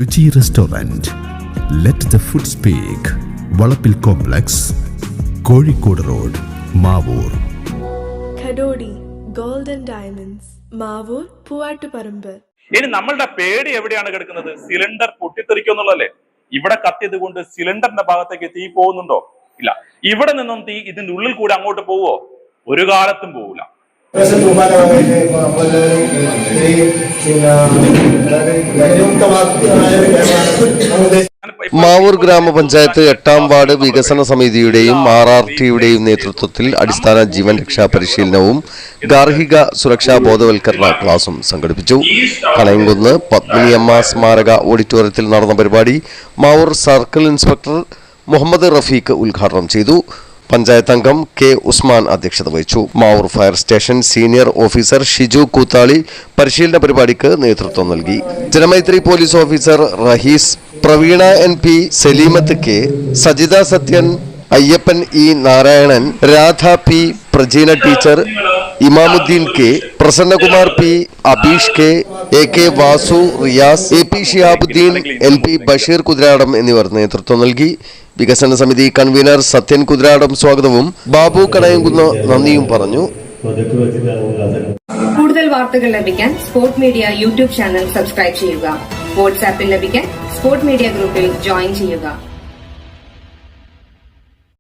രുചി restaurant. Let the food speak. Valappil complex, Kozhikode road, Mavoor. ഖഡോഡി golden diamonds, Mavoor, Poovattuparamba. ഇനി നമ്മളുടെ പേടി എവിടെയാണ് കിടക്കുന്നത്? സിലിണ്ടർ പൊട്ടിത്തെറിക്കുന്നുള്ളല്ലേ? ഇവിടെ കത്തിയത് കൊണ്ട് സിലിണ്ടറിന്റെ ഭാഗത്തേക്ക് തീ പോകുന്നുണ്ടോ? ഇല്ല. ഇവിടെ നിന്നും തീ ഇതിന്റെ ഉള്ളിൽ കൂടെ അങ്ങോട്ട് പോവോ? ഒരു കാലത്തും പോവില്ല. മാവൂർ ഗ്രാമപഞ്ചായത്ത് 8ാം വാർഡ് വികസന സമിതിയുടെയും RRTയുടെയും നേതൃത്വത്തിൽ അടിസ്ഥാന ജീവൻ രക്ഷാ പരിശീലനവും ഗാർഹിക സുരക്ഷാ ബോധവൽക്കരണ ക്ലാസും സംഘടിപ്പിച്ചു. കണയംകുന്ന് പത്മിനിയമ്മ സ്മാരക ഓഡിറ്റോറിയത്തിൽ നടന്ന പരിപാടി മാവൂർ സർക്കിൾ ഇൻസ്പെക്ടർ മുഹമ്മദ് റഫീഖ് ഉദ്ഘാടനം ചെയ്തു. പഞ്ചായത്ത് അംഗം K. ഉസ്മാൻ അധ്യക്ഷത വഹിച്ചു. Mavoor fire station senior officer Shiju Koothali പരിശീലന പരിപാടിക്ക് നേതൃത്വം നൽകി. Janamaithri police officer Raheez, Praveena NP, Salimath K, Sajitha Sathyan, Ayyappan E. Narayanan, Radha P, Prajeena teacher, Imamuddin K, Prasannakumar P, Abeesh K, AK Vasu, Riyas, AP Shihabuddin, LP Basheer Kuthiradam എന്നിവർ നേതൃത്വം നൽകി. വികസന സമിതി കൺവീനർ സത്യൻ കുതിരാടം സ്വാഗതവും ബാബു കണയംകുന്ന് നന്ദിയും പറഞ്ഞു. കൂടുതൽ വാർത്തകൾ ലഭിക്കാൻ sport media YouTube channel subscribe ചെയ്യുക. വാട്സാപ്പിൽ ലഭിക്കാൻ സ്പോർട് മീഡിയ ഗ്രൂപ്പിൽ ജോയിൻ ചെയ്യുക.